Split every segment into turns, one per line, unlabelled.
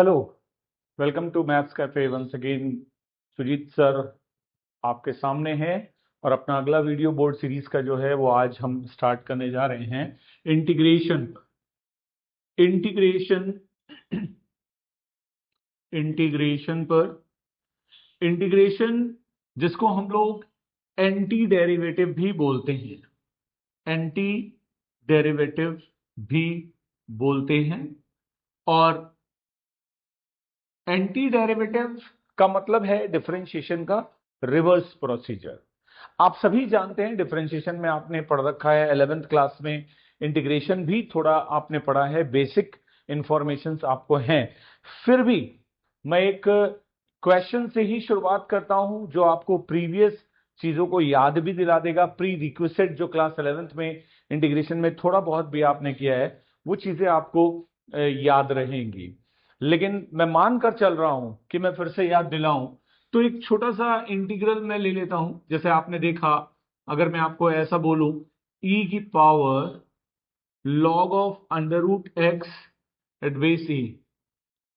Hello, welcome to maths cafe once again. Sujit sir आपके सामने हैं और अपना अगला वीडियो बोर्ड सीरीज का जो है वो आज हम स्टार्ट करने जा रहे हैं। इंटीग्रेशन इंटीग्रेशन इंटीग्रेशन पर इंटीग्रेशन जिसको हम लोग एंटी डेरिवेटिव भी बोलते हैं, एंटी डेरिवेटिव भी बोलते हैं। और एंटी डेरिवेटिव का मतलब है डिफरेंशिएशन का रिवर्स प्रोसीजर। आप सभी जानते हैं डिफरेंशिएशन में आपने पढ़ रखा है 11th क्लास में, इंटीग्रेशन भी थोड़ा आपने पढ़ा है, बेसिक इंफॉर्मेशंस आपको हैं। फिर भी मैं एक क्वेश्चन से ही शुरुआत करता हूं जो आपको प्रीवियस चीजों को याद भी दिला देगा। प्री रिक्विजिट जो क्लास 11th में इंटीग्रेशन में थोड़ा बहुत भी आपने किया है वो चीजें आपको याद रहेंगी। लेकिन मैं मानकर चल रहा हूं कि मैं फिर से याद दिलाऊं, तो एक छोटा सा इंटीग्रल मैं ले लेता हूं। जैसे आपने देखा, अगर मैं आपको ऐसा बोलूं e की power log of under root x at base e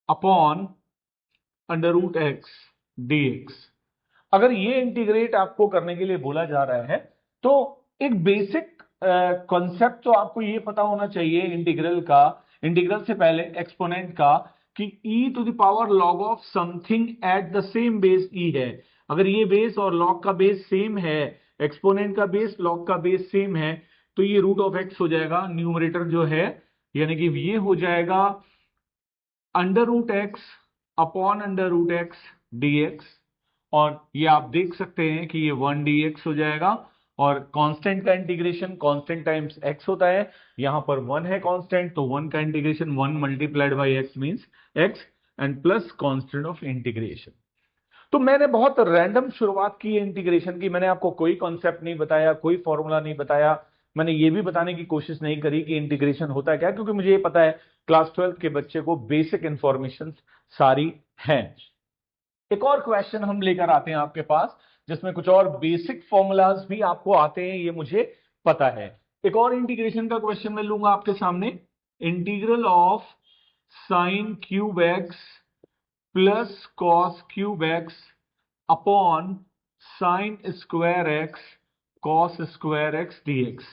upon under root x dx, अगर ये इंटीग्रेट आपको करने के लिए बोला जा रहा है तो एक बेसिक कॉन्सेप्ट तो आपको ये पता होना चाहिए इंटीग्रल का, इंटीग्रल से पहले एक्सपोनेंट का, कि e to the power log of something at the same base e है। अगर ये बेस और log का बेस सेम है, एक्सपोनेंट का बेस log का बेस सेम है, तो ये रूट ऑफ एक्स हो जाएगा न्यूमरेटर जो है, यानी कि ये हो जाएगा under root x upon under root x dx। और ये आप देख सकते हैं कि ये 1 dx हो जाएगा। और कांस्टेंट का इंटीग्रेशन कांस्टेंट टाइम्स x होता है, यहां पर 1 है कांस्टेंट, तो 1 का integration 1 multiplied by x means x and plus constant of integration. तो मैंने बहुत रैंडम शुरुआत की है इंटीग्रेशन की, मैंने आपको कोई कॉन्सेप्ट नहीं बताया, कोई फॉर्मूला नहीं बताया। मैंने ये भी बताने की कोशिश नहीं करी कि इंटीग्रेशन होता है क्या, क्योंकि मुझे ये पता है क्लास 12 के बच्चे को बेसिक इंफॉर्मेशन सारी हैं। एक और क्वेश्चन हम लेकर आते हैं आपके पास जिसमें कुछ और बेसिक फॉर्मूलाज भी आपको आते हैं, ये मुझे पता है। एक और इंटीग्रेशन का क्वेश्चन मैं लूंगा आपके सामने, integral of sine cube x plus cos cube x upon sine square x cos square x dx।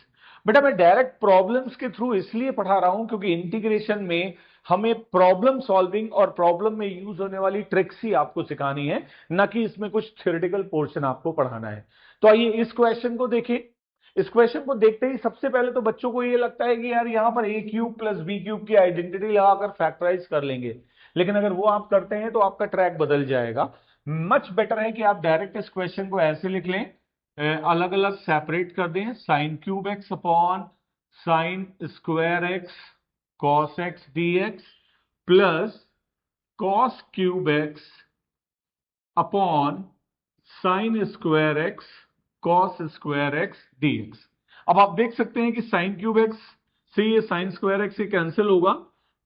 बेटा मैं डायरेक्ट प्रॉब्लम्स के थ्रू इसलिए पढ़ा रहा हूं क्योंकि इंटीग्रेशन में हमें प्रॉब्लम सॉल्विंग और प्रॉब्लम में यूज होने वाली ट्रिक्स ही आपको सिखानी है, ना कि इसमें कुछ थ्योरेटिकल पोर्शन आपको पढ़ाना है। तो आइए इस क्वेश्चन को देखें। इस क्वेश्चन को देखते ही सबसे पहले तो बच्चों को ये लगता है कि यार यहां पर a cube plus b cube की आइडेंटिटी लगाकर फैक्टराइज कर लेंगे, लेकिन अगर वो आप करते हैं तो आपका ट्रैक बदल जाएगा। मच बेटर है कि आप डायरेक्ट इस क्वेश्चन को ऐसे लिख लें, अलग अलग सेपरेट कर दें, sine cube x upon sine square x cos x dx plus cos cube x upon sine square x cos square x dx। अब आप देख सकते हैं कि साइन क्यूब एक्स से ये साइन स्क्वायर एक्स से कैंसिल होगा,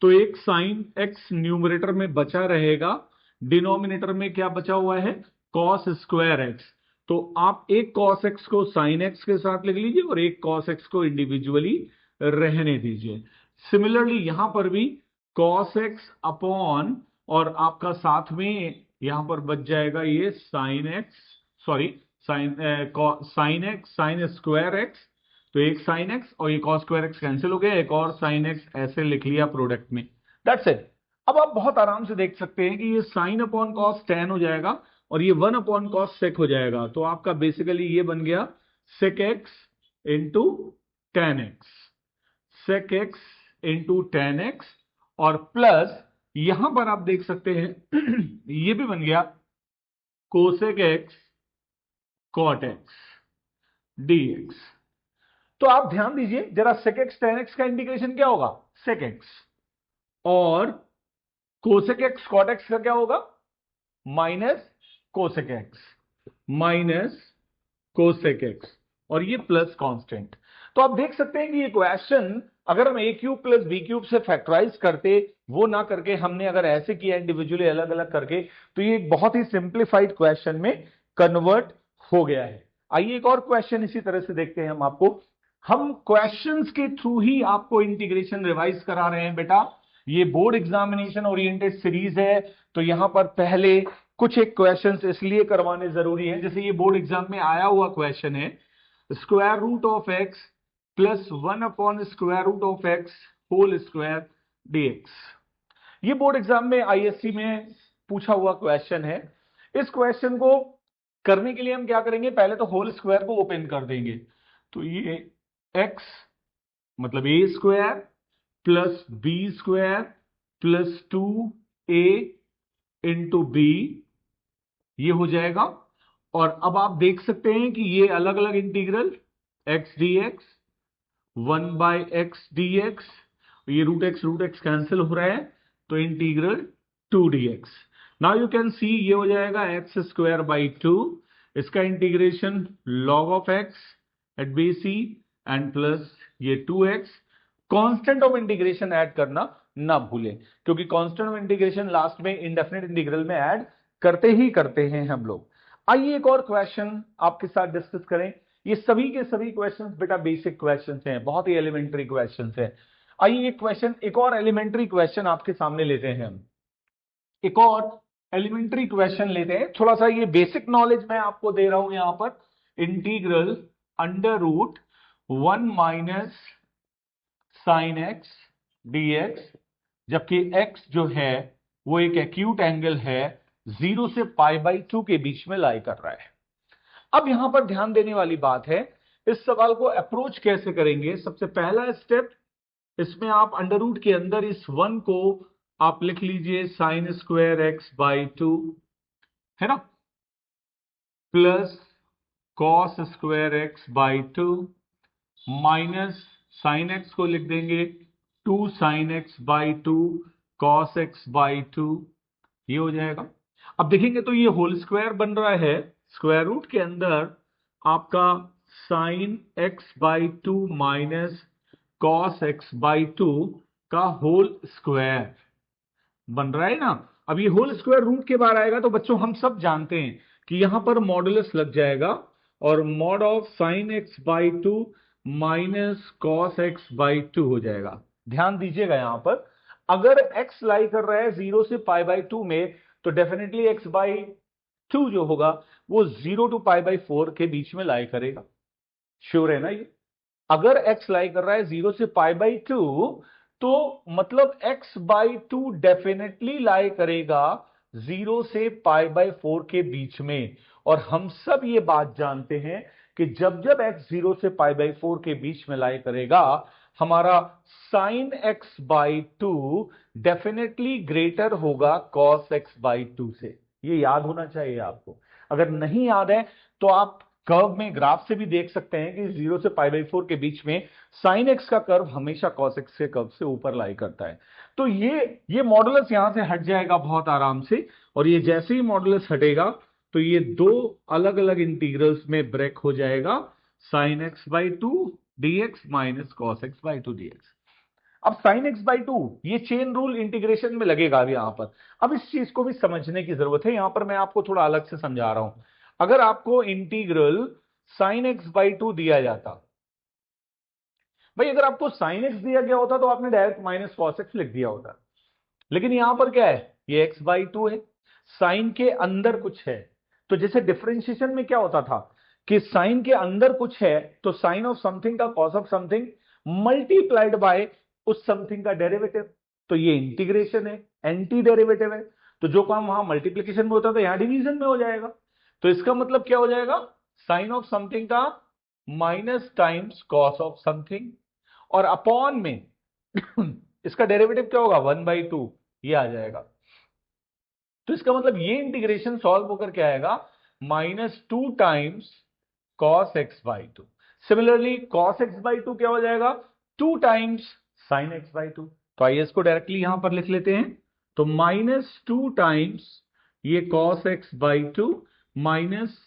तो एक साइन एक्स न्यूमरेटर में बचा रहेगा, डिनोमिनेटर में क्या बचा हुआ है, कॉस स्क्वायर एक्स। तो आप एक कॉस एक्स को साइन एक्स के साथ लिख लीजिए और एक कॉस एक्स को इंडिविजुअली रहने दीजिए। सिमिलरली यहां पर भी कॉस एक्स अपॉन, और आपका साथ में यहां पर बच जाएगा ये sine x, sorry sine x sine square x, तो एक साइन एक्स और ये कॉस स्क्वायर एक्स कैंसिल हो गया, एक और साइन एक्स ऐसे लिख लिया प्रोडक्ट में, दैट्स इट। अब आप बहुत आराम से देख सकते हैं कि ये साइन अपॉन कॉस टेन हो जाएगा और ये 1 अपॉन कॉस सेक हो जाएगा, तो आपका बेसिकली ये बन गया sec x into tan x, sec x into tan x, और प्लस यहां पर आप देख सकते हैं ये भी बन गया cosec x cot x dx। तो आप ध्यान दीजिए जरा, सेक एक्स टेन एक्स का इंटीग्रेशन क्या होगा, सेक एक्स, और कोसेक एक्स कॉट एक्स का क्या होगा, minus cosec x minus cosec x, और ये प्लस कांस्टेंट। तो आप देख सकते हैं कि ये क्वेश्चन अगर हम ए क्यूब प्लस बी क्यूब से फैक्टराइज करते, वो ना करके हमने अगर ऐसे किया इंडिविजुअली अलग अलग करके, तो ये एक बहुत ही सिंप्लीफाइड क्वेश्चन में कन्वर्ट हो गया है। आइए एक और क्वेश्चन इसी तरह से देखते हैं हम क्वेश्चंस के थ्रू ही आपको इंटीग्रेशन रिवाइज करा रहे हैं बेटा। ये बोर्ड एग्जामिनेशन ओरिएंटेड सीरीज है, तो यहां पर पहले कुछ एक क्वेश्चंस इसलिए करवाने जरूरी है, जैसे ये बोर्ड एग्जाम में आया हुआ क्वेश्चन है, square root of x plus 1 square root of x whole square dx। ये बोर्ड एग्जाम में आईएससी में पूछा हुआ क्वेश्चन है। इस क्वेश्चन को करने के लिए हम क्या करेंगे, पहले तो होल स्क्वायर को ओपन कर देंगे, तो ये x मतलब A square plus B square plus 2a into B, ये हो जाएगा। और अब आप देख सकते हैं कि ये अलग अलग integral x dx 1/x dx, ये रूट एक्स कैंसिल हो रहा है, तो integral 2 dx। Now you can see ये हो जाएगा x स्क्वायर बाई 2, इसका integration log of x at base c and plus ये 2x। Constant of integration add करना ना भूलें, क्योंकि कांस्टेंट ऑफ इंटीग्रेशन लास्ट में इंडेफिनिट इंटीग्रल में ऐड करते ही करते हैं हम लोग। आइए एक और क्वेश्चन आपके साथ डिस्कस करें। ये सभी के सभी क्वेश्चंस बेटा बेसिक क्वेश्चंस हैं, बहुत ही एलिमेंट्री क्वेश्चंस हैं। आइए एक और एलिमेंट्री क्वेश्चन आपके सामने लेते हैं हम। एक और एलिमेंट्री क्वेश्चन लेते हैं, थोड़ा सा ये बेसिक नॉलेज मैं आपको दे रहा हूं यहां पर। Integral under root 1 minus sine x dx, जबकि x जो है वो एक एक्यूट एंगल है, 0 से π/2 के बीच में लाई कर रहा है। अब यहां पर ध्यान देने वाली बात है, इस सवाल को अप्रोच कैसे करेंगे। सबसे पहला स्टेप, इसमें आप अंडर रूट के अंदर इस 1 को आप लिख लीजिए साइन स्क्वायर एक्स बाई 2, है ना, plus cos square x by 2 minus sine x को लिख देंगे 2 sine x by 2 cos x by 2, ये हो जाएगा। अब देखेंगे तो ये होल स्क्वायर बन रहा है, स्क्वायर रूट के अंदर आपका sine x by 2 minus cos x by 2 का होल स्क्वायर बन रहा है ना। अब ये होल स्क्वायर रूट के बाहर आएगा, तो बच्चों हम सब जानते हैं कि यहां पर मॉडुलस लग जाएगा, और mod of sine x by 2 minus cos x by 2 हो जाएगा। ध्यान दीजिएगा यहां पर, अगर x लाई कर रहा है 0 से π/2 में, तो डेफिनेटली x बाई 2 जो होगा वो 0 to π/4 के बीच में लाई करेगा। श्योर है ना ये? अगर x लाई कर रहा है 0 से π/2, तो मतलब x बाई 2 डेफिनेटली लाई करेगा 0 से π/4 के बीच में। और हम सब ये बात जानते हैं कि जब जब x 0 से π/4 के बीच में लाई करेगा, हमारा sine x by 2 definitely greater होगा कॉस x बाई 2 से। ये याद होना चाहिए आपको। अगर नहीं याद है तो आप कर्व में ग्राफ से भी देख सकते हैं कि 0 से π/4 के बीच में साइन एक्स का कर्व हमेशा कॉस एक्स के कर्व से ऊपर लाई करता है। तो ये मॉडुलस यहां से हट जाएगा बहुत आराम से, और ये जैसे ही मॉडुलस हटेगा तो ये दो अलग अलग इंटीग्रल्स में ब्रेक हो जाएगा, sine x by 2 dx minus cos x by 2 dx। अब साइन एक्स बाई 2 ये चेन रूल इंटीग्रेशन में लगेगा अभी यहां पर। अब इस चीज को भी समझने की जरूरत है, यहां पर मैं आपको थोड़ा अलग से समझा रहा हूं। अगर आपको इंटीग्रल साइन एक्स बाई 2 दिया जाता, भाई अगर आपको साइन एक्स दिया गया होता तो आपने डायरेक्ट माइनस कॉस एक्स लिख दिया होता, लेकिन यहां पर क्या है, ये एक्स बाई 2 है, साइन के अंदर कुछ है। तो जैसे डिफरेंशिएशन में क्या होता था कि साइन के अंदर कुछ है, तो साइन ऑफ समथिंग का cos of something multiplied by उस समथिंग का डेरिवेटिव। तो ये इंटीग्रेशन है, एंटी डेरिवेटिव है, तो जो काम वहां मल्टीप्लीकेशन में होता था यहां डिवीजन में हो जाएगा। तो इसका मतलब क्या हो जाएगा, साइन ऑफ समथिंग का minus times cos of something, और अपॉन में इसका डेरिवेटिव क्या होगा, 1/2, ये आ जाएगा। तो इसका मतलब ये इंटीग्रेशन सॉल्व होकर क्या आएगा, -2 times cos x by 2। Similarly cos x by 2 क्या हो जाएगा, 2 टाइम्स साइन एक्स बाई 2। तो आइए इसको डायरेक्टली यहां पर लिख लेते हैं, तो -2 टाइम्स ये कॉस एक्स बाई 2 माइनस,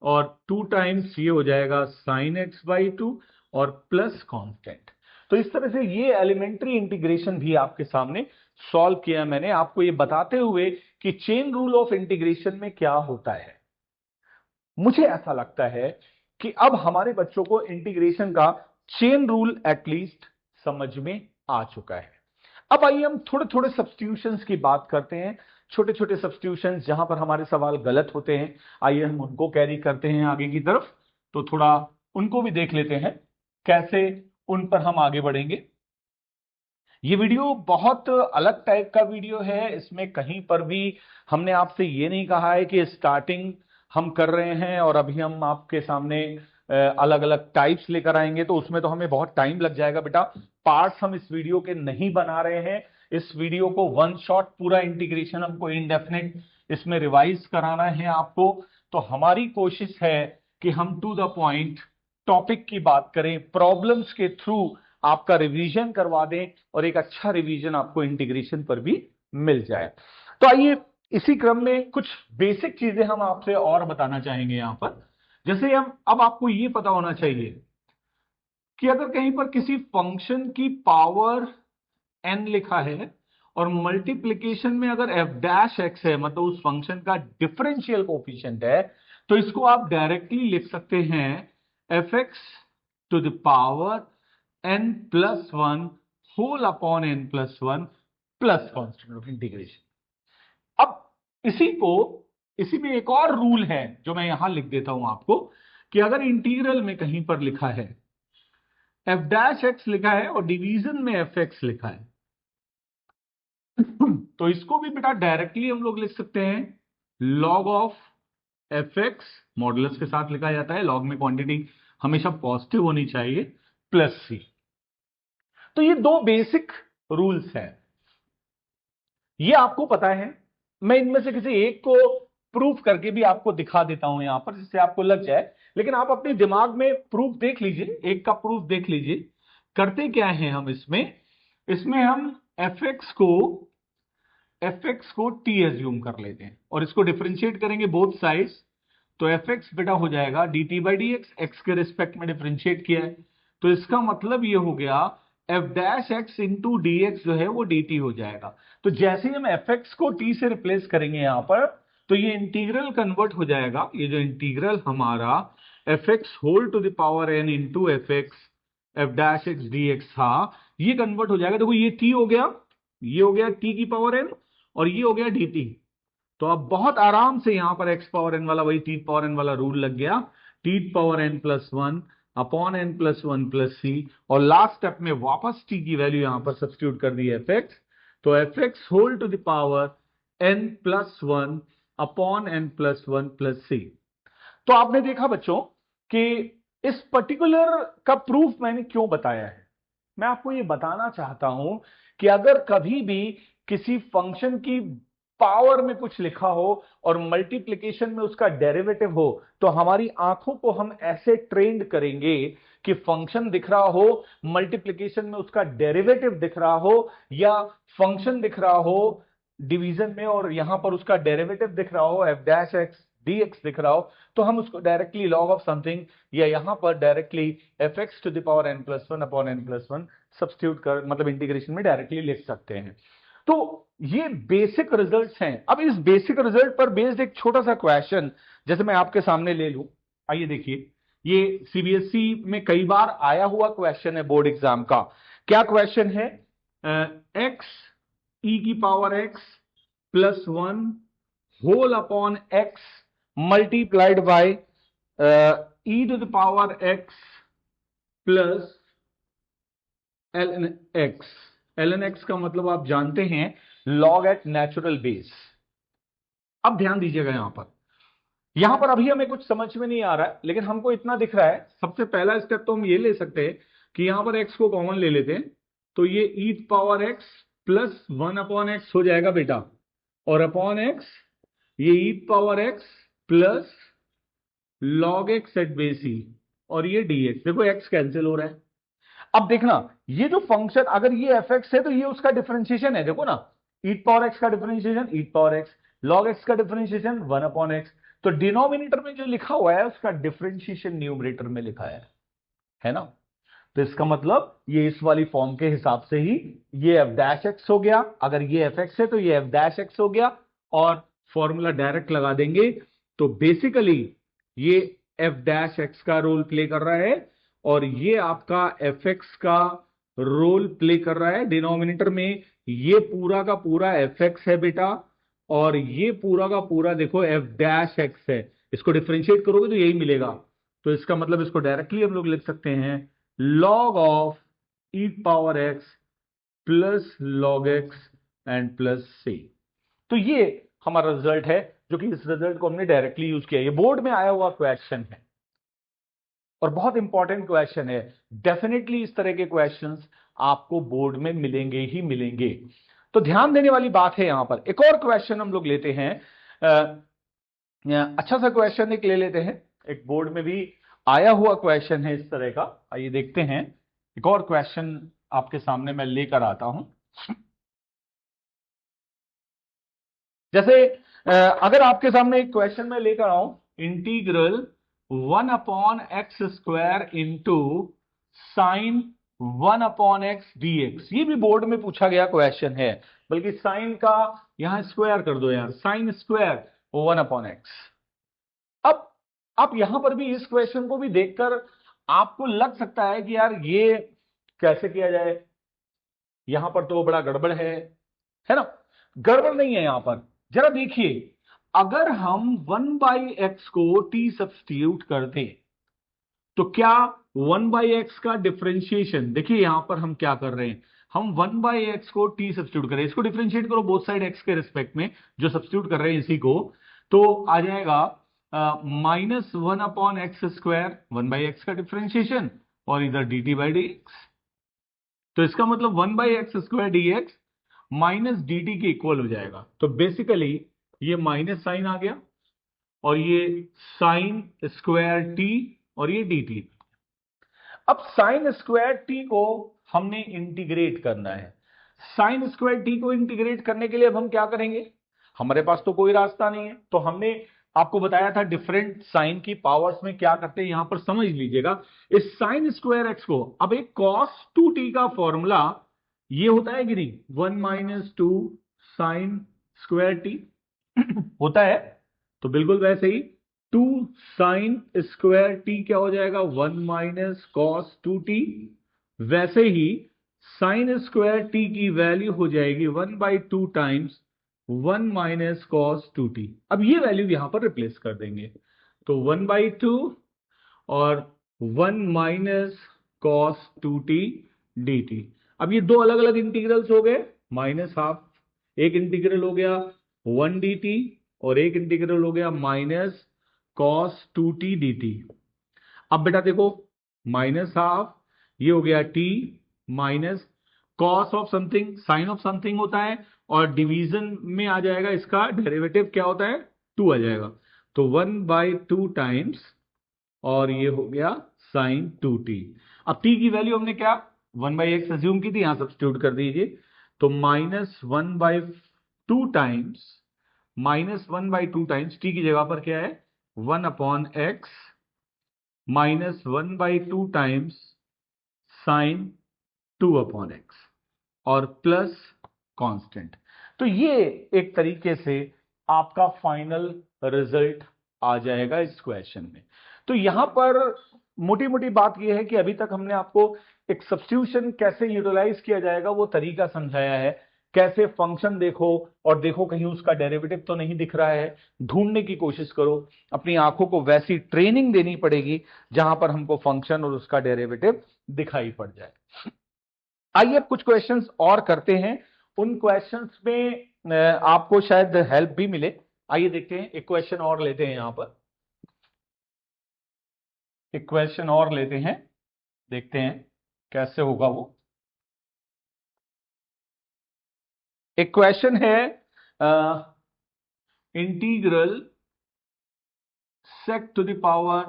और 2 टाइम्स ये हो जाएगा साइन एक्स बाई 2 और प्लस कांस्टेंट। तो इस तरह से ये एलिमेंट्री इंटीग्रेशन भी आपके सामने सॉल्व किया मैंने, आपको ये बताते हुए कि चेन रूल ऑफ इंटीग्रेशन में क्या होता है। मुझे ऐसा लगता है कि अब हमारे बच्चों को इंटीग्रेशन का चेन रूल एटलीस्ट समझ में आ चुका है। अब आइए हम थोड़े थोड़े सब्स्टिट्यूशंस की बात करते हैं, छोटे छोटे सब्स्टिट्यूशंस जहां पर हमारे सवाल गलत होते हैं, आइए हम उनको कैरी करते हैं आगे की तरफ। तो थोड़ा उनको भी देख लेते हैं, कैसे उन पर हम आगे बढ़ेंगे। ये वीडियो बहुत अलग टाइप का वीडियो है, इसमें कहीं पर भी हमने आपसे ये नहीं कहा है कि स्टार्टिंग हम कर रहे हैं और अभी हम आपके सामने अलग अलग टाइप्स लेकर आएंगे, तो उसमें तो हमें बहुत टाइम लग जाएगा बेटा। पार्ट्स हम इस वीडियो के नहीं बना रहे हैं, इस वीडियो को वन शॉट पूरा इंटीग्रेशन हमको इनडेफिनेट इसमें रिवाइज कराना है आपको। तो हमारी कोशिश है कि हम टू द पॉइंट टॉपिक की बात करें, प्रॉब्लम्स के थ्रू आपका रिवीजन करवा दें और एक अच्छा रिवीजन आपको इंटीग्रेशन पर भी मिल जाए। तो आइए इसी क्रम में कुछ बेसिक चीजें हम आपसे और बताना चाहेंगे यहां पर। जैसे हम अब आपको ये पता होना चाहिए कि अगर कहीं पर किसी फंक्शन की पावर n लिखा है और मल्टीप्लीकेशन में अगर f डैश x है, मतलब उस फंक्शन का डिफरेंशियल कोफिशिएंट है, तो इसको आप डायरेक्टली लिख सकते हैं fx to the power n plus one whole upon n plus one plus constant of integration. अब इसी में एक और रूल है जो मैं यहां लिख देता हूं आपको, कि अगर इंटीग्रल में कहीं पर लिखा है f डैश x लिखा है और डिवीजन में fx लिखा है, तो इसको भी बेटा डायरेक्टली हम लोग लिख सकते हैं log ऑफ fx, मॉडुलस के साथ लिखा जाता है, log में क्वांटिटी हमेशा पॉजिटिव होनी चाहिए, प्लस c। तो ये दो बेसिक रूल्स हैं, ये आपको पता है। मैं इनमें से किसी एक को प्रूफ करके भी आपको दिखा देता हूं यहां पर, जिससे आपको लग जाए, लेकिन आप अपने दिमाग में प्रूफ देख लीजिए, एक का प्रूफ देख लीजिए। करते क्या है हम इसमें हम fx को t एज्यूम कर लेते हैं और इसको डिफरेंशिएट करेंगे बोथ साइड्स। तो fx बेटा हो जाएगा dt by D x, x के रिस्पेक्ट में डिफरेंशिएट किया है, तो इसका मतलब ये हो गया f dash x into D x जो है वो dt हो जाएगा। तो जैसे ही हम fx को t से रिप्लेस करेंगे यहां पर, तो ये इंटीग्रल कन्वर्ट हो जाएगा, ये जो इंटीग्रल हमारा fx whole to the power n into fx f dash x d x था, ये कन्वर्ट हो जाएगा। देखो ये t हो गया, ये हो गया t की पावर n और ये हो गया dt। तो अब बहुत आराम से यहां पर x पावर n वाला वही t पावर n वाला रूल लग गया, t power n plus one upon n plus one plus C, और लास्ट स्टेप में वापस t की वैल्यू यहां पर सब्स्टिट्यूट कर दी fx, तो fx whole to the power n plus one upon n plus one plus C. तो आपने देखा बच्चों कि इस पर्टिकुलर का प्रूफ मैंने क्यों बताया है। मैं आपको यह बताना चाहता हूं कि अगर कभी भी किसी फंक्शन की पावर में कुछ लिखा हो और मल्टीप्लिकेशन में उसका डेरिवेटिव हो, तो हमारी आंखों को हम ऐसे ट्रेंड करेंगे कि फंक्शन दिख रहा हो, मल्टीप्लिकेशन में उसका डेरिवेटिव दिख रहा हो, या फंक्शन दिख रहा हो डिवीजन में और यहां पर उसका डेरिवेटिव दिख रहा हो f dash x d x दिख रहा हो, तो हम उसको डायरेक्टली लॉग ऑफ समथिंग या यहां पर directly fx to the power n plus one upon n plus one substitute कर, मतलब इंटीग्रेशन में डायरेक्टली लिख सकते हैं। तो ये बेसिक रिजल्ट्स हैं। अब इस बेसिक रिजल्ट पर बेस्ड एक छोटा सा क्वेश्चन जैसे मैं आपके सामने ले लूं, आइए देखिए, ये सीबीएसई में कई बार आया हुआ क्वेश्चन है बोर्ड एग्जाम का। क्या क्वेश्चन है? एक्स ई की power x plus one whole upon x multiplied by e to the power x plus l n x. L n x का मतलब आप जानते हैं लॉग एट नेचुरल बेस। अब ध्यान दीजिएगा यहां पर अभी हमें कुछ समझ में नहीं आ रहा है, लेकिन हमको इतना दिख रहा है। सबसे पहला स्टेप तो हम ये ले सकते हैं कि यहां पर x को कॉमन ले लेते हैं, तो ये E power x plus one upon X हो जाएगा बेटा, और अपॉन x ये E power x plus log X at base E, और ये dx। देखो x कैंसिल हो रहा है। अब देखना, ये जो फंक्शन अगर ये fx है तो ये उसका डिफरेंशिएशन है, देखो ना, ई पावर x का डिफरेंशिएशन ई पावर x, लॉग x का डिफरेंशिएशन वन अपॉन एक्स। तो डिनोमिनेटर में जो लिखा हुआ है उसका डिफरेंशिएशन न्यूमरेटर में लिखा है ना। तो इसका मतलब ये इस वाली फॉर्म के हिसाब से ही ये f डैश एक्स हो गया, अगर ये fx है तो ये f डैश एक्स हो गया, और फॉर्मूला डायरेक्ट लगा देंगे। तो बेसिकली ये f डैश एक्स का रोल प्ले कर रहा है और ये आपका fx का रोल प्ले कर रहा है डिनोमिनेटर में। ये पूरा का पूरा एफ एक्स है बेटा, और ये पूरा का पूरा देखो एफ डैश एक्स है। इसको डिफरेंशिएट करोगे तो यही मिलेगा। तो इसका मतलब इसको डायरेक्टली हम लोग लिख सकते हैं log of E power x plus log X and plus C. तो ये हमारा रिजल्ट है, जो कि इस रिजल्ट को हमने डायरेक्टली यूज किया। ये बोर्ड में आया हुआ क्वेश्चन है और बहुत इंपॉर्टेंट क्वेश्चन है। डेफिनेटली इस तरह के क्वेश्चंस आपको बोर्ड में मिलेंगे ही मिलेंगे। तो ध्यान देने वाली बात है यहां पर। एक और क्वेश्चन हम लोग लेते हैं, अच्छा सा क्वेश्चन एक ले लेते हैं, एक बोर्ड में भी आया हुआ क्वेश्चन है इस तरह का। आइए देखते हैं, एक और क्वेश्चन आपके सामने मैं लेकर आता हूं। जैसे अगर आपके सामने एक क्वेश्चन मैं लेकर आऊं, integral 1/x² into sine 1/x dx, ये भी बोर्ड में पूछा गया क्वेश्चन है। बल्कि साइन का यहां स्क्वायर कर दो यार, साइन स्क्वायर 1/x। अब आप यहां पर भी इस क्वेश्चन को भी देखकर आपको लग सकता है कि यार ये कैसे किया जाए, यहां पर तो बड़ा गड़बड़ है ना? गड़बड़ नहीं है यहां पर। जरा देखिए, अगर हम 1/x को t सब्स्टिट्यूट कर दें तो क्या 1/x का डिफरेंशिएशन, देखिए यहां पर हम क्या कर रहे हैं, हम 1/x को t सब्स्टिट्यूट करें, इसको डिफरेंशिएट करो बोथ साइड x के रिस्पेक्ट में, जो सब्स्टिट्यूट कर रहे हैं इसी को, तो आ जाएगा -1/x², 1/x का डिफरेंशिएशन, और इधर dt/dx। तो इसका मतलब 1/x² dx माइनस dt के इक्वल हो जाएगा। तो बेसिकली ये माइनस साइन आ गया, और ये साइन स्क्वायर टी, और ये dt। अब साइन स्क्वायर टी को हमने इंटीग्रेट करना है। साइन स्क्वायर टी को इंटीग्रेट करने के लिए अब हम क्या करेंगे, हमारे पास तो कोई रास्ता नहीं है। तो हमने आपको बताया था डिफरेंट साइन की पावर्स में क्या करते हैं, यहां पर समझ लीजिएगा। इस साइन स्क्वायर एक्स को, अब एक cos 2t का फॉर्मूला ये होता है कि नहीं, 1 - 2 साइन स्क्वायर टी होता है। तो बिल्कुल वैसे ही 2 साइन स्क्वायर टी क्या हो जाएगा, 1 - cos 2t। वैसे ही साइन स्क्वायर टी की वैल्यू हो जाएगी 1/2 टाइम्स 1 - cos 2t। अब ये वैल्यू यहां पर रिप्लेस कर देंगे, तो 1/2 और 1 - cos 2t dt। अब ये दो अलग अलग इंटीग्रल्स हो गए, -12। एक इंटीग्रल हो गया 1 dt, और एक इंटीग्रल हो गया -cos 2t dt। अब बेटा देखो, -12 ये हो गया t, minus cos of something sine of something होता है, और डिवीजन में आ जाएगा इसका डेरिवेटिव क्या होता है, 2 आ जाएगा। तो 1/2 टाइम्स, और ये हो गया साइन 2t। अब t की वैल्यू हमने क्या 1/x अज्यूम की थी, यहां सब्स्टिट्यूट कर दीजिए। तो -1/2 टाइम्स, -1/2 टाइम्स t की जगह पर क्या है 1/x, -1/2 टाइम्स साइन 2/x, और प्लस कांस्टेंट। तो ये एक तरीके से आपका फाइनल रिजल्ट आ जाएगा इस क्वेश्चन में। तो यहां पर मोटी मोटी बात यह है कि अभी तक हमने आपको एक सब्स्टिट्यूशन कैसे यूटिलाइज किया जाएगा वो तरीका समझाया है। कैसे फंक्शन देखो, और देखो कहीं उसका डेरिवेटिव तो नहीं दिख रहा है, ढूंढने की कोशिश करो। अपनी आंखों को वैसी ट्रेनिंग देनी पड़ेगी जहां पर हमको फंक्शन और उसका डेरिवेटिव दिखाई पड़ जाए। आइए अब कुछ क्वेश्चंस और करते हैं, उन क्वेश्चंस में आपको शायद हेल्प भी मिले। आइए देखते हैं, एक क्वेश्चन और लेते हैं, यहां पर एक क्वेश्चन और लेते हैं, देखते हैं कैसे होगा वो। एक क्वेश्चन है integral sec to the power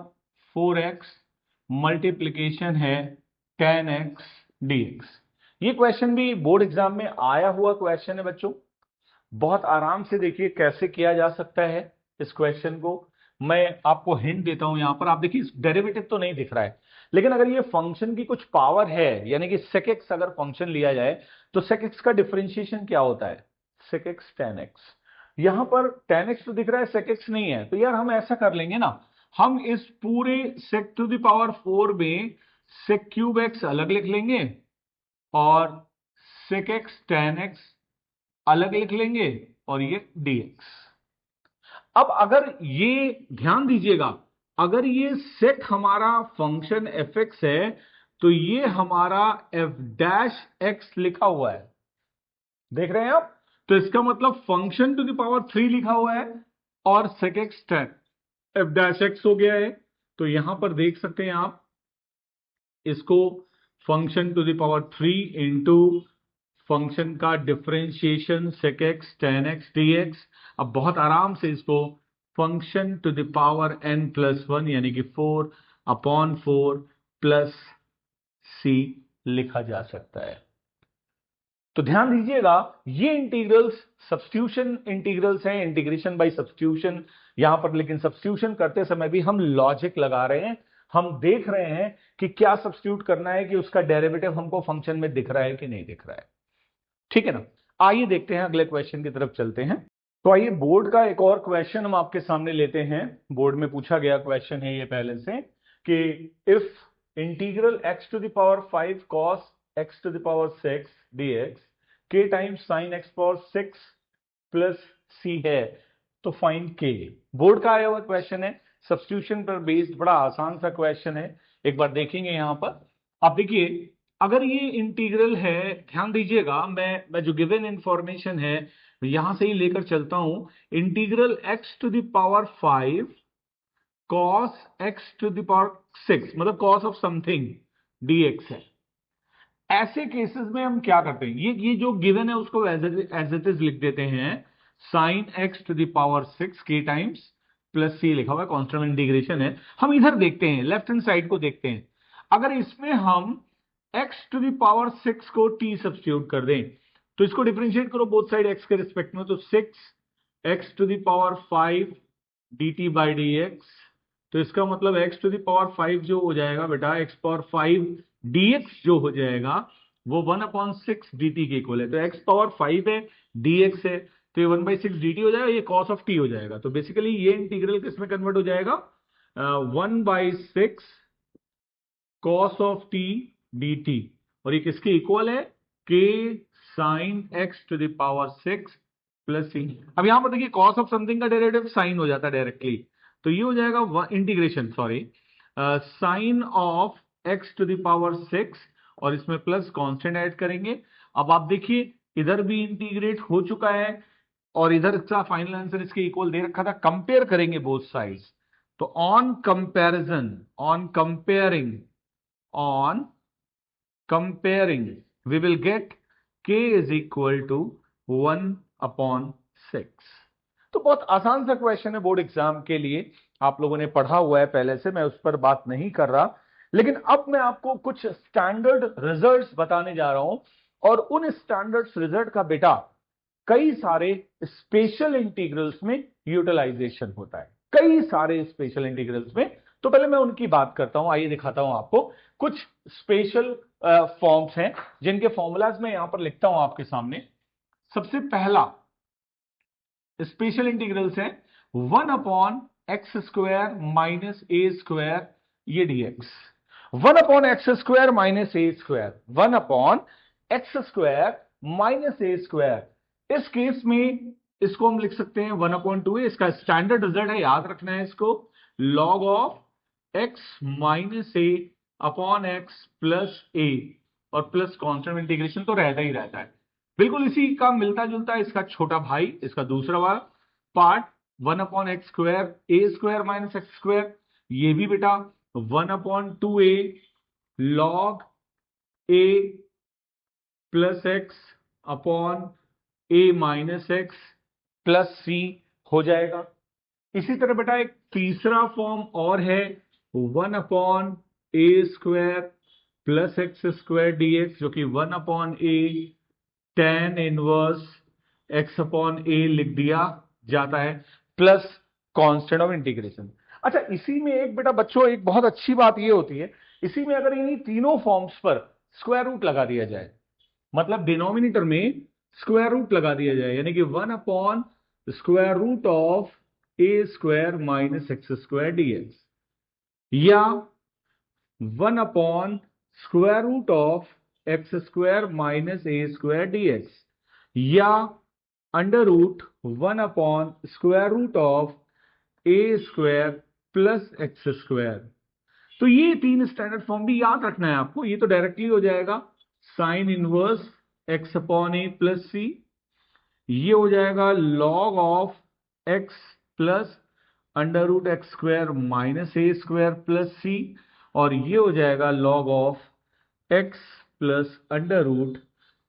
4x multiplication है tan x dx। ये क्वेश्चन भी बोर्ड एग्जाम में आया हुआ क्वेश्चन है बच्चों। बहुत आराम से देखिए कैसे किया जा सकता है इस क्वेश्चन को। मैं आपको हिंट देता हूं, यहां पर आप देखिए डेरिवेटिव तो नहीं दिख रहा है, लेकिन अगर ये फंक्शन की कुछ पावर है, यानी कि sec x अगर फंक्शन लिया जाए तो sec x का डिफरेंशिएशन क्या होता है, sec x tan x। यहां पर tan x तो दिख रहा है, sec x नहीं है। तो यार हम ऐसा कर लेंगे ना, हम इस पूरे sec टू द पावर 4 में sec³ x अलग लिख लेंगे, और sec x tan x अलग लिख लेंगे और ये dx। अब अगर ये ध्यान दीजिएगा, अगर ये सेक हमारा फंक्शन fx है तो ये हमारा f डैश x लिखा हुआ है, देख रहे हैं आप? तो इसका मतलब फंक्शन टू द पावर 3 लिखा हुआ है और sec x tan f dash x हो गया है। तो यहां पर देख सकते हैं आप इसको function to the power 3 into function का differentiation sec x tan x dx। अब बहुत आराम से इसको function to the power n+1 यानी कि 4/4 प्लस c लिखा जा सकता है। तो ध्यान दीजिएगा, ये इंटीग्रल्स सब्स्टिट्यूशन इंटीग्रल्स हैं, इंटीग्रेशन बाय सब्स्टिट्यूशन यहां पर, लेकिन सब्स्टिट्यूशन करते समय भी हम लॉजिक लगा रहे हैं, हम देख रहे हैं कि क्या सब्स्टिट्यूट करना है, कि उसका डेरिवेटिव हमको फंक्शन में दिख रहा है कि नहीं दिख रहा है। ठीक है ना? आइए देखते हैं, अगले क्वेश्चन की तरफ चलते हैं। तो आइए बोर्ड का एक और क्वेश्चन हम आपके सामने लेते हैं। बोर्ड में पूछा गया क्वेश्चन है ये पहले से, कि if integral x to the power 5 cos x to the power 6 dx k times sin x power 6 plus c है तो फाइंड k। बोर्ड का आया हुआ क्वेश्चन है, सब्स्टिट्यूशन पर बेस्ड, बड़ा आसान सा क्वेश्चन है। एक बार देखेंगे यहां पर, आप देखिए अगर ये इंटीग्रल है, ध्यान दीजिएगा, मैं जो गिवन इंफॉर्मेशन है यहां से ही लेकर चलता हूं। Integral x to the power 5 cos x to the power 6 मतलब cos ऑफ समथिंग dx है। ऐसे केसेस में हम क्या करते हैं, ये जो गिवन है उसको एज इट इज लिख देते हैं, sin x to the power 6 k times plus c लिखा हुआ है, कांस्टेंट इंटीग्रेशन है। हम इधर देखते हैं, लेफ्ट हैंड साइड को देखते हैं। अगर इसमें हम x टू द पावर 6 को t सब्स्टिट्यूट कर दें तो इसको डिफरेंशिएट करो बोथ साइड x के रिस्पेक्ट में, तो 6x to the power 5 dt by dx। तो इसका मतलब x टू द पावर 5 जो हो जाएगा बेटा, x पावर 5 dx जो हो जाएगा वो 1/6 dt के इक्वल है। तो x पावर 5 है, dx है, तो ये 1/6 dt हो जाएगा, ये cos ऑफ t हो जाएगा। तो बेसिकली ये इंटीग्रल किस में कन्वर्ट हो जाएगा, 1/6 cos ऑफ t dt, और ये किसके इक्वल है, k sin x to the power 6 plus c। अब यहां पर देखिए cos ऑफ समथिंग का डेरिवेटिव साइन हो जाता है डायरेक्टली, तो ये हो जाएगा integration sine of x to the power 6 और इसमें प्लस कांस्टेंट ऐड करेंगे। अब आप देखिए इधर भी इंटीग्रेट हो चुका है और इधर का फाइनल आंसर इसके इक्वल दे रखा था। कंपेयर करेंगे बोथ साइड्स, तो on comparison, on comparing we will get k is equal to 1/6। तो बहुत आसान सा क्वेश्चन है बोर्ड एग्जाम के लिए, आप लोगों ने पढ़ा हुआ है पहले से, मैं उस पर बात नहीं कर रहा। लेकिन अब मैं आपको कुछ स्टैंडर्ड रिजल्ट्स बताने जा रहा हूं, और उन स्टैंडर्ड रिजल्ट का बेटा कई सारे स्पेशल इंटीग्रल्स में यूटिलाइजेशन होता है, कई सारे स्पेशल इंटीग्रल्स में। तो पहले मैं उनकी बात करता हूं, आइए दिखाता हूं आपको। कुछ स्पेशल फॉर्म्स हैं जिनके फॉर्मूलाज मैं यहां पर लिखता हूं आपके सामने। सबसे पहला स्पेशल इंटीग्रल्स है 1/x² माइनस a², ये dx। 1/x² minus a², 1/x² minus a²। इस केस में इसको हम लिख सकते हैं 1/2a। इसका स्टैंडर्ड रिजल्ट है, याद रखना है इसको, log of x minus a upon x plus a, और प्लस कांस्टेंट इंटीग्रेशन तो रहता ही रहता है। बिल्कुल इसी का मिलता जुलता है इसका छोटा भाई, इसका दूसरा वाला part 1/x² a² minus x², ये भी बेटा 1/2a log a plus x upon a minus x plus c हो जाएगा। इसी तरह बेटा एक तीसरा फॉर्म और है 1/a² प्लस x² dx, जो कि 1/a tan inverse x upon a लिख दिया जाता है, प्लस कांस्टेंट ऑफ इंटीग्रेशन। अच्छा, इसी में एक बेटा बच्चों एक बहुत अच्छी बात ये होती है, इसी में अगर इन्हीं तीनों फॉर्म्स पर स्क्वायर रूट लगा दिया जाए, मतलब डिनोमिनेटर में स्क्वायर रूट लगा दिया जाए, यानी कि 1/√ऑफ a² माइनस x² dx, या 1/√ऑफ X square minus A square DX, या अंडर रूट 1/स्क्वायर root of A square plus X square. तो ये तीन स्टैंडर्ड फॉर्म भी याद रखना है आपको। ये तो डायरेक्टली हो जाएगा sine inverse X upon A plus C, ये हो जाएगा log of x plus under root X square minus A square plus C, और ये हो जाएगा log of x plus under root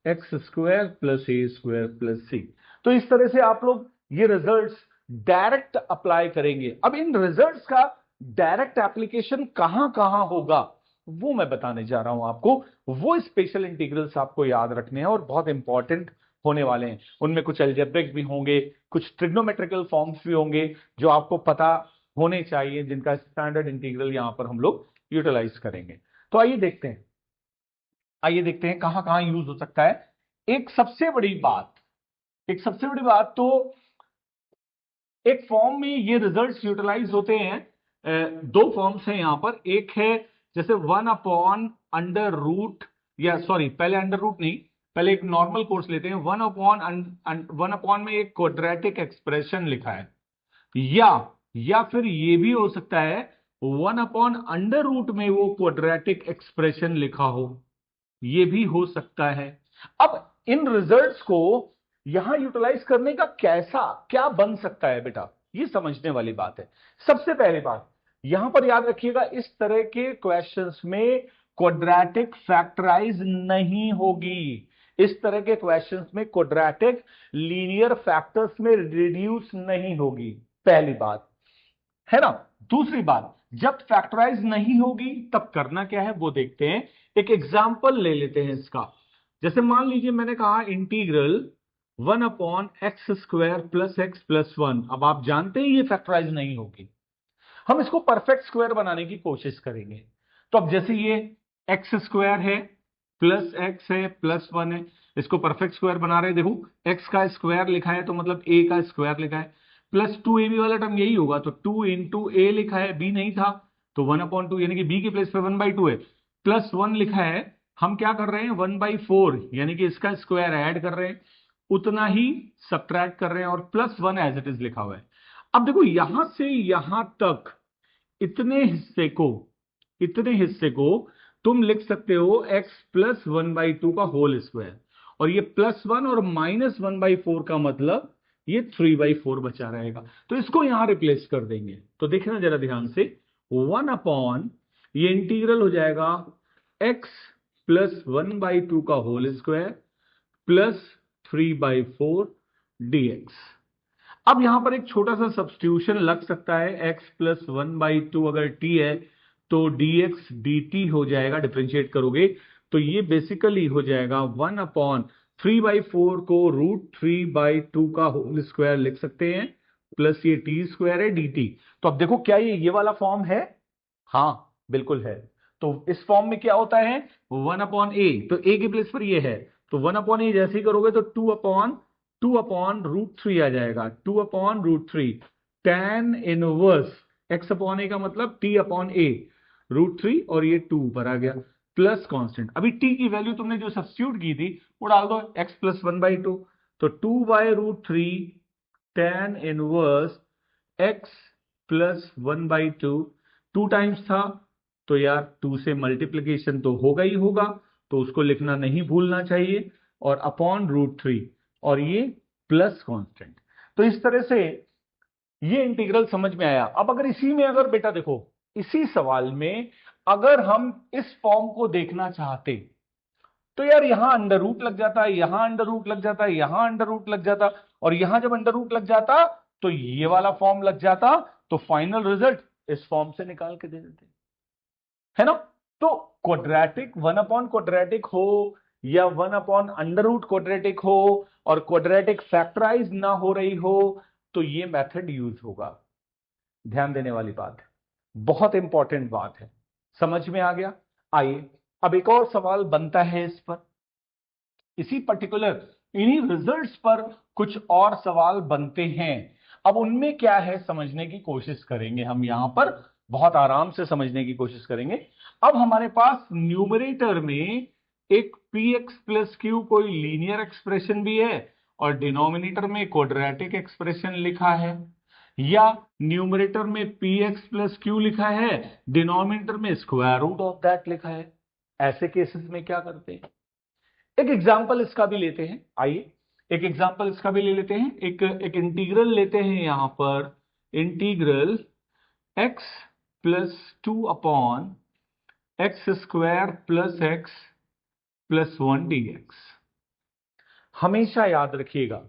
X square plus A square plus C. तो इस तरह से आप लोग ये रिजल्ट्स डायरेक्ट अप्लाई करेंगे। अब इन रिजल्ट्स का डायरेक्ट एप्लीकेशन कहां कहां होगा वो मैं बताने जा रहा हूं आपको। वो स्पेशल इंटीग्रल्स आपको याद रखने हैं और बहुत इंपॉर्टेंट होने वाले हैं। उनमें कुछ अलजेब्रिक भी होंगे, कुछ ट्रिग्नोमेट्रिकल फॉर्म्स भी होंगे जो आपको पता होने चाहिए, जिनका स्टैंडर्ड इंटीग्रल यहां पर हम लोग यूटिलाइज करेंगे। तो आइए देखते हैं कहां कहां यूज हो सकता है। एक सबसे बड़ी बात तो एक फॉर्म में ये रिजल्ट्स यूटिलाइज होते हैं। दो फॉर्म्स हैं यहां पर। एक है जैसे 1/अंडर रूट, या सॉरी पहले अंडर रूट नहीं, पहले एक नॉर्मल कोर्स लेते हैं। 1/1 में एक क्वाड्रेटिक एक्सप्रेशन लिखा है, या फिर ये भी हो सकता है 1/अंडर रूट में वो क्वाड्रेटिक एक्सप्रेशन लिखा हो, ये भी हो सकता है। अब इन रिजल्ट्स को यहां यूटिलाइज करने का क्या बन सकता है बेटा, ये समझने वाली बात है। सबसे पहली बात यहां पर याद रखिएगा, इस तरह के क्वेश्चंस में क्वाड्रेटिक फैक्टराइज नहीं होगी। इस तरह के क्वेश्चंस में क्वाड्रेटिक लीनियर फैक्टर्स में रिड्यूस नहीं होगी, पहली बात है ना। दूसरी बात, जब फैक्टराइज नहीं होगी तब करना क्या है वो देखते हैं। एक एग्जाम्पल ले लेते हैं इसका। जैसे मान लीजिए मैंने कहा integral 1/x² plus x plus 1। अब आप जानते हैं ये फैक्टराइज नहीं होगी, हम इसको परफेक्ट स्क्वायर बनाने की कोशिश करेंगे। तो अब जैसे ये x² है प्लस एक्स है प्लस 1 है, इसको परफेक्ट स्क्वायर बना रहे हैं। देखो x का स्क्वायर लिखा है तो मतलब a का स्क्वायर लिखा है, प्लस 2ab वाला टर्म यही होगा, तो 2 इंटू ए लिखा है, b नहीं था तो 1/2, यानी कि b के प्लेस पे 1/2 है। प्लस 1 लिखा है, हम क्या कर रहे हैं 1/4, यानी कि इसका स्क्वायर ऐड कर रहे हैं, उतना ही सब्ट्रैक्ट कर रहे हैं, और प्लस 1 एज इट इज लिखा हुआ है। अब देखो यहां से यहां तक इतने हिस्से को तुम लिख सकते हो x प्लस 1/2 का होल स्क्वायर, और ये प्लस 1 और माइनस 1/4 का मतलब ये 3/4 बचा रहेगा। तो इसको यहां रिप्लेस कर देंगे। तो देखना जरा ध्यान से, 1/, ये इंटीग्रल हो जाएगा x प्लस 1/2 का होल स्क्वायर प्लस 3/4 dx। अब यहां पर एक छोटा सा सब्स्टिट्यूशन लग सकता है, x प्लस 1/2 अगर t है तो dx dt हो जाएगा, डिफरेंशिएट करोगे तो ये बेसिकली हो जाएगा 1/3/4 को √3/2 का होल स्क्वायर लिख सकते हैं, प्लस ये t² है dt। तो अब देखो क्या ये वाला फॉर्म है? हाँ बिल्कुल है। तो इस फॉर्म में क्या होता है 1/a, तो a के प्लेस पर ये है, तो 1/a जैसे ही करोगे तो 2/√3 आ जाएगा, 2/√3 tan इनवर्स x/a का मतलब t/a √3, और ये 2 ऊपर आ गया प्लस कांस्टेंट। अभी t की वैल्यू तुमने जो सब्स्टिट्यूट की थी वो डाल दो, x प्लस 1/2, तो 2/√3 tan inverse x plus 1/2, 2 times था तो यार 2 से मल्टीप्लीकेशन तो होगा ही होगा, तो उसको लिखना नहीं भूलना चाहिए, और अपॉन √3, और ये प्लस कांस्टेंट। तो इस तरह से ये इंटीग्रल समझ में आया। अब अगर इसी में अगर बेटा देखो, इसी सवाल में अगर हम इस फॉर्म को देखना चाहते तो यार यहां अंडर रूट लग जाता है, यहां अंडर रूट लग जाता है, यहां अंडर रूट लग जाता, और यहां जब अंडर रूट लग जाता तो ये वाला फॉर्म लग जाता, तो फाइनल रिजल्ट इस फॉर्म से निकाल के दे देते, है ना। तो क्वाड्रेटिक 1/क्वाड्रेटिक हो या 1/अंडर रूट क्वाड्रेटिक हो, और क्वाड्रेटिक फैक्टराइज ना हो रही हो, तो ये मेथड यूज होगा। ध्यान देने वाली बात है, बहुत इंपॉर्टेंट बात है। समझ में आ गया? आइए अब एक और सवाल बनता है इस पर, इसी पर्टिकुलर इन्हीं रिजल्ट्स पर कुछ और सवाल बनते हैं। अब उनमें क्या है समझने की कोशिश करेंगे हम, यहां पर बहुत आराम से समझने की कोशिश करेंगे। अब हमारे पास न्यूमरेटर में एक px प्लस क्यू कोई लीनियर एक्सप्रेशन भी है और डिनोमिनेटर में क्वाड्रेटिक एक्सप्रेशन लिखा है, या न्यूमरेटर में px प्लस क्यू लिखा है, डिनोमिनेटर में स्क्वायर रूट ऑफ दैट लिखा है। ऐसे केसेस में क्या करते हैं? एक एग्जांपल इसका भी लेते हैं, आइए एक एग्जांपल इसका भी ले लेते हैं। एक इंटीग्रल लेते हैं यहां पर, integral x plus 2 upon x square plus x plus 1 dx। हमेशा याद रखिएगा,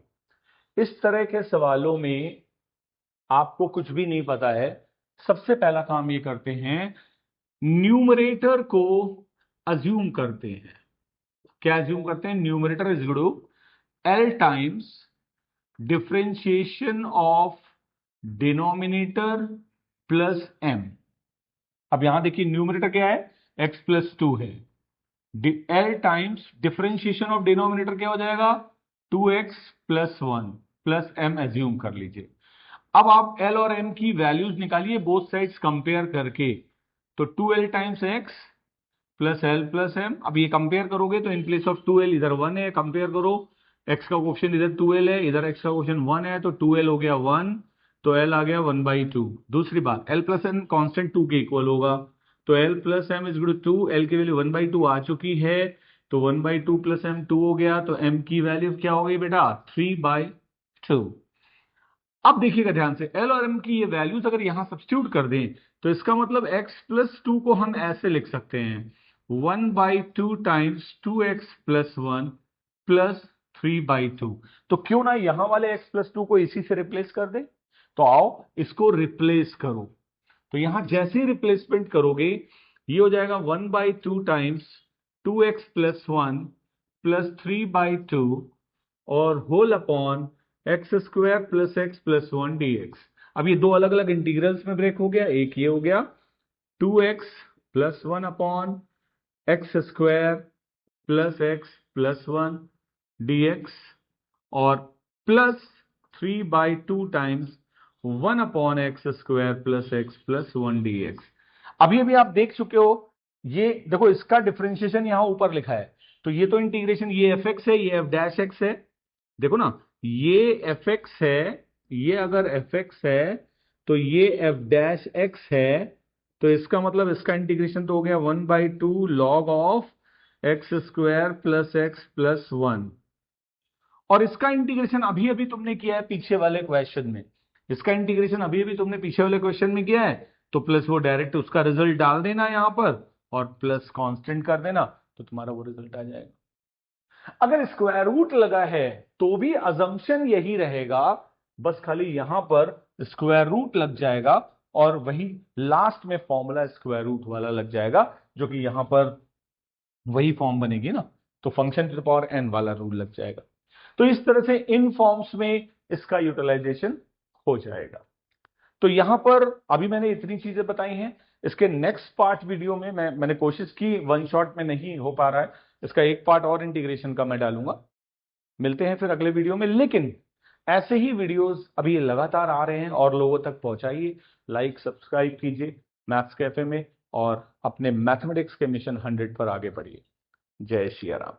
इस तरह के सवालों में आपको कुछ भी नहीं पता है, सबसे पहला काम ये करते हैं, न्यूमरेटर को अज्यूम करते हैं। क्या अज्यूम करते हैं? Numerator is equal to L times differentiation of denominator plus m। अब यहां देखिए न्यूमरेटर क्या है? x प्लस 2 है। L times differentiation of denominator क्या हो जाएगा? 2x plus 1 plus m assume कर लीजिए। अब आप L और m की वैल्यूज निकालिए बोथ साइड्स कंपेयर करके, तो 2L times x plus L plus m। अब ये कंपेयर करोगे तो इन प्लेस ऑफ 2L इधर 1 है, कंपेयर करो, x का कोफिशिएंट इधर 2L है, इधर x का कोफिशिएंट 1 है, तो 2L हो गया 1, तो L आ गया 1/2। दूसरी बात, L प्लस m कांस्टेंट 2 के इक्वल होगा, तो L plus m is equal to 2, L की वैल्यू 1/2 आ चुकी है, तो 1/2 प्लस m 2 हो गया, तो m की वैल्यू क्या हो गई बेटा? 3/2। अब देखिएगा ध्यान से, L और m की ये वैल्यूज अगर यहां सब्स्टिट्यूट कर दें तो इसका मतलब x प्लस 2 को हम ऐसे लिख सकते हैं, 1/2 टाइम्स 2x प्लस 1 प्लस 3/2। तो क्यों ना यहां वाले x प्लस 2 को इसी से रिप्लेस कर दे? तो आओ इसको रिप्लेस करो। तो यहां जैसे ही रिप्लेसमेंट करोगे ये हो जाएगा 1/2 टाइम्स 2x प्लस 1 प्लस 3/2 और whole upon x square plus x plus 1 dx। अब ये दो अलग अलग इंटीग्रल्स में ब्रेक हो गया, एक ये हो गया 2x plus 1 upon x square plus x plus 1 dx और plus 3/2 times 1 upon x square plus x plus 1 dx। अभी अभी आप देख चुके हो, ये देखो इसका डिफरेंशिएशन यहां ऊपर लिखा है, तो ये तो इंटीग्रेशन, ये fx है, ये f डैश x है, देखो ना, ये fx है, ये अगर fx है तो ये f डैश x है, तो इसका मतलब इसका इंटीग्रेशन तो हो गया 1/2 log of x square plus x plus 1, और इसका इंटीग्रेशन अभी अभी तुमने किया है पीछे वाले क्वेश्चन में, इसका इंटीग्रेशन अभी अभी तुमने पीछे वाले क्वेश्चन में किया है, तो प्लस वो डायरेक्ट उसका रिजल्ट डाल देना यहां पर और प्लस कांस्टेंट कर देना, तो तुम्हारा वो रिजल्ट आ जाएगा। अगर स्क्वायर रूट लगा है तो भी अजम्पशन यही रहेगा, बस खाली यहां पर स्क्वायर रूट लग जाएगा और वही लास्ट में फॉर्मूला स्क्वायर रूट वाला लग जाएगा, जो कि यहां पर वही फॉर्म बनेगी ना, तो function to the power n वाला रूल लग जाएगा। तो इस तरह से इन फॉर्म्स में इसका यूटिलाइजेशन हो जाएगा। तो यहां पर अभी मैंने इतनी चीजें बताई हैं, इसके नेक्स्ट पार्ट वीडियो में मैंने कोशिश की, वन शॉट में नहीं हो पा रहा है, इसका एक पार्ट और इंटीग्रेशन का मैं डालूंगा। मिलते हैं फिर अगले वीडियो में, लेकिन ऐसे ही वीडियोस अभी लगातार आ रहे हैं और लोगों तक पहुंचाइए, लाइक सब्सक्राइब कीजिए मैथ्स कैफे में और अपने मैथमेटिक्स के मिशन 100 पर आगे बढ़िए। जय श्री राम।